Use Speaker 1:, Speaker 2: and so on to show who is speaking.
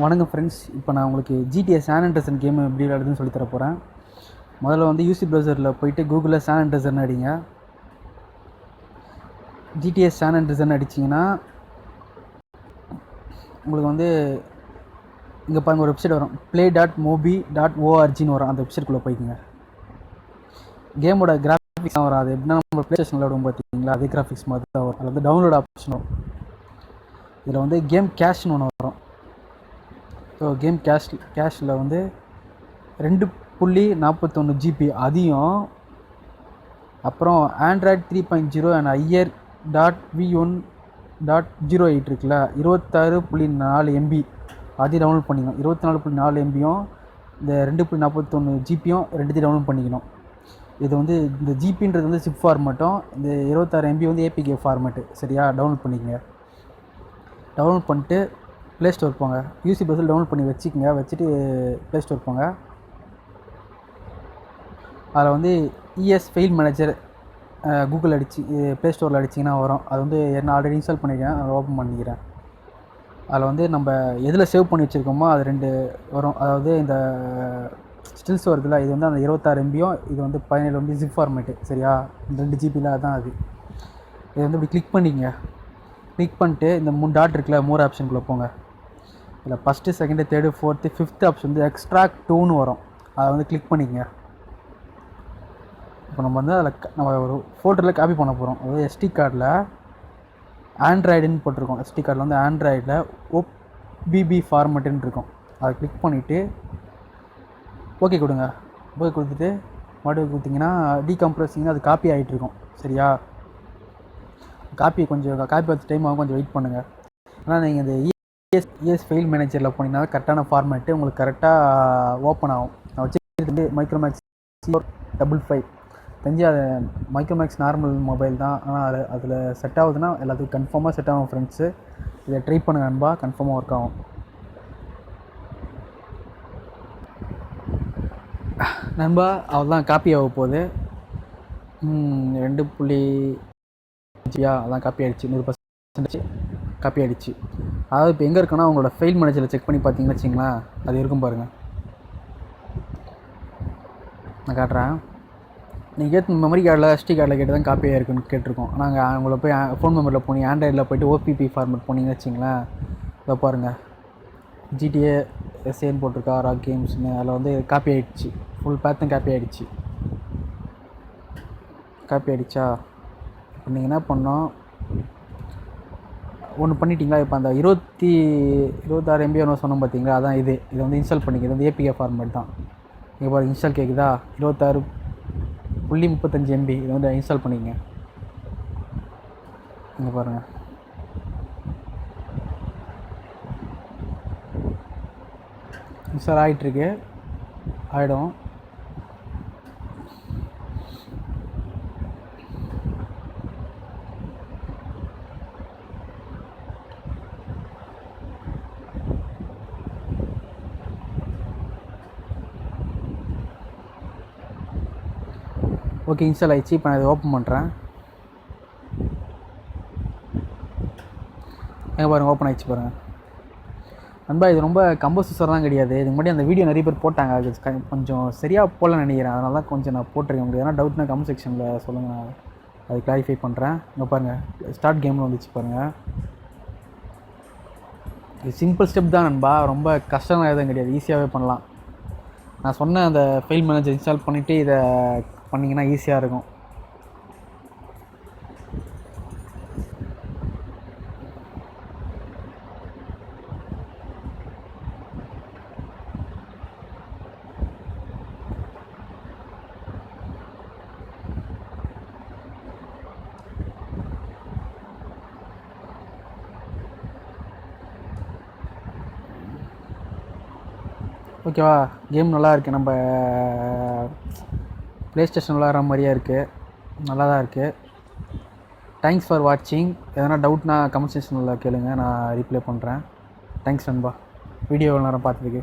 Speaker 1: வணக்கம் ஃப்ரெண்ட்ஸ். இப்போ நான் உங்களுக்கு GTA சான் ஆண்ட்ரியாஸ் கேம் எப்படி விளையாடுதுன்னு சொல்லி தர போகிறேன். முதல்ல வந்து யூசி ப்ரௌசரில் போயிட்டு கூகுளில் சான் ஆண்ட்ரியாஸ் அடிங்க. GTA சான் ஆண்ட்ரியாஸ் அடிச்சிங்கன்னா உங்களுக்கு வந்து இங்கே பாருங்கள் ஒரு வெப்சைட் வரும், play.mobi.orgன்னு வரும். அந்த வெப்சைட்குள்ளே போய்க்குங்க. கேமோட கிராஃபிக்ஸ் தான் வரும். அது எப்படின்னா நம்ம ப்ளே ஸ்டேஷனில் விளையாடும் பார்த்தீங்களா, அதே கிராஃபிக்ஸ் மாதிரி தான் வரும். அதில் வந்து டவுன்லோட் ஆப்ஷன் வரும். இதில் வந்து கேம் கேஷ்னு ஒன்று வரும். ஸோ கேம் கேஷில் வந்து 2.41 GB அதையும், அப்புறம் ஆண்ட்ராய்ட் 3.0 அண்ட் IR.v1.08 இருக்குல்ல, 26.4 MB அதையும் டவுன்லோட் பண்ணிக்கணும். 24.4 MBயும் இந்த 2.41 GBயும் ரெண்டுத்தையும் டவுன்லோட் பண்ணிக்கணும். இது வந்து இந்த ஜிபின்றது வந்து சிப் ஃபார்மேட்டும், இந்த 26 MB வந்து ஏபிகே ஃபார்மேட்டு. சரியா, டவுன்லோட் பண்ணிக்கங்க. டவுன்லோட் பண்ணிட்டு ப்ளே ஸ்டோர் போங்க. யூசி ப்ரௌசர் டவுன்லோட் பண்ணி வச்சுக்கோங்க. வச்சுட்டு ப்ளே ஸ்டோர் போங்க. அதில் வந்து இஎஸ் ஃபைல் மேனேஜர் கூகுள் அடிச்சு ப்ளே ஸ்டோரில் அடிச்சிங்கன்னா வரும். அது வந்து என்ன ஆல்ரெடி இன்ஸ்டால் பண்ணியிருக்கேன், அதை ஓப்பன் பண்ணிக்கிறேன். அதில் வந்து நம்ம எதில் சேவ் பண்ணி வச்சுருக்கோமோ அது 2 வரும். அதாவது இந்த ஸ்டில்ஸ் வருதுல்ல, இது வந்து அந்த 26 MBயும், இது வந்து 17 MB ஜிப் ஃபார்மேட்டு. சரியா, இந்த 2 GB தான் அது. இது வந்து இப்படி கிளிக் பண்ணிக்கங்க. கிளிக் பண்ணிட்டு இந்த 3 டாட் இருக்குல்ல, 3 ஆப்ஷனுக்குள்ளே போங்க. இதில் first, second, third, fourth, fifth option வந்து எக்ஸ்ட்ராக்ட் 2ன்னு வரும். அதை வந்து கிளிக் பண்ணிக்கங்க. இப்போ நம்ம வந்து அதில் நம்ம ஒரு ஃபோட்டோவில் காப்பி பண்ண போகிறோம். அதாவது எஸ்டி கார்டில் ஆண்ட்ராய்டுன்னு போட்டிருக்கோம். எஸ்டி கார்டில் வந்து ஆண்ட்ராய்டில் OBB ஃபார்மேட்டுன்னு இருக்கும். அதை கிளிக் பண்ணிவிட்டு ஓகே கொடுங்க. ஓகே கொடுத்துட்டு மறுபடியும் கொடுத்தீங்கன்னா டீகம்ப்ரஸிங்னா அது காப்பி ஆகிட்டுருக்கும். சரியா, காப்பி பார்த்து டைம் ஆகும், கொஞ்சம் வெயிட் பண்ணுங்கள். ஆனால் நீங்கள் இந்த இஎஸ் ஃபைல் மேனேஜரில் போனீங்கன்னா கரெக்டான ஃபார்மேட்டு உங்களுக்கு கரெக்டாக ஓப்பன் ஆகும். நான் வச்சுருந்து மைக்ரோமேக்ஸ் 455 தெரிஞ்சு, அது மைக்ரோமேக்ஸ் நார்மல் மொபைல் தான். ஆனால் அதில் செட் ஆகுதுன்னா எல்லாத்துக்கும் கன்ஃபார்மாக செட் ஆகும் ஃப்ரெண்ட்ஸு. இதை ட்ரை பண்ணுங்க நண்பா, கன்ஃபார்மாக ஒர்க் ஆகும் நண்பா. அவ்வளோதான், காப்பி ஆக போகுது. 2.0 அதான் காப்பி ஆகிடுச்சு. 100% காப்பி ஆகிடுச்சு. அதாவது இப்போ எங்கே இருக்குன்னா உங்களோட ஃபைல் மேனேஜரில் செக் பண்ணி பார்த்தீங்கன்னு வச்சிங்களேன், அது இருக்கும் பாருங்கள். நான் காட்டுறேன். நீங்கள் மெமரி கார்டில் எஸ்டி கார்டில் கேட்டு தான் காப்பி ஆகிருக்குன்னு கேட்டிருக்கோம். நாங்கள் உங்களை போய் ஃபோன் மெமரியில் போனீங்க, ஆண்ட்ராய்டில் போய்ட்டு ஓபிபி ஃபார்மேட் போனீங்கன்னு வச்சிங்களேன், இதை பாருங்கள், GTA எஸ்ஏன்னு போட்டிருக்கா, ராக் கேம்ஸ்னு. அதில் வந்து காப்பி ஆகிடுச்சு. ஃபுல் பேத்தும் காப்பி ஆகிடுச்சு. காப்பி ஆகிடுச்சா? இப்போ நீங்கள் என்ன பண்ணோம், ஒன்று பண்ணிட்டீங்களா? இப்போ அந்த 26 MB ஒன்று சொன்னோம் பார்த்தீங்களா, அதான் இதை வந்து இன்ஸ்டால் பண்ணிக்க. இது வந்து ஏபிகே ஃபார்மேட் தான். இங்கே பாருங்கள், இன்ஸ்டால் கேட்குதா, 26.35 MB. இதை வந்து இன்ஸ்டால் பண்ணிக்கங்க. இங்கே பாருங்கள், இன்ஸ்டால் ஆகிட்டுருக்கு. ஆகிடும். ஓகே, இன்ஸ்டால் ஆகிடுச்சு. இப்போ நான் இதை ஓப்பன் பண்ணுறேன். எங்கே பாருங்கள், ஓப்பன் ஆகிடுச்சு பாருங்கள் நண்பா. இது ரொம்ப கம்போசர்லாம் கிடையாது. இதுக்கு முன்னாடி அந்த வீடியோ நிறைய பேர் போட்டாங்க. அது கொஞ்சம் சரியாக போடலன்னு நினைக்கிறேன். அதனால தான் கொஞ்சம் நான் போட்டிருக்கேன். உங்களுக்கு எதனா டவுட்னா கமெண்ட் செக்ஷனில் சொல்லுங்கள், நான் அதை கிளாரிஃபை பண்ணுறேன். இங்கே பாருங்கள், ஸ்டார்ட் கேம்னு வந்துச்சு பாருங்கள். இது சிம்பிள் ஸ்டெப் தான் நண்பா, ரொம்ப கஷ்டமாக எதுவும் கிடையாது, ஈஸியாகவே பண்ணலாம். நான் சொன்ன அந்த ஃபைல் மேனேஜர் இன்ஸ்டால் பண்ணிவிட்டு இதை பண்ணிங்கன்னா ஈஸியாக இருக்கும். ஓகேவா, கேம் நல்லா இருக்குது. நம்ம ப்ளே ஸ்டேஷன் விளாட்ற மாதிரியே இருக்குது, நல்லா தான் இருக்குது. தேங்க்ஸ் ஃபார் வாட்சிங். எதனா டவுட்னா கமெண்ட் செக்ஷனில் கேளுங்க, நான் ரிப்ளை பண்ணுறேன். தேங்க்ஸ் நண்பா, வீடியோ நேரம் பார்த்ததுக்கு.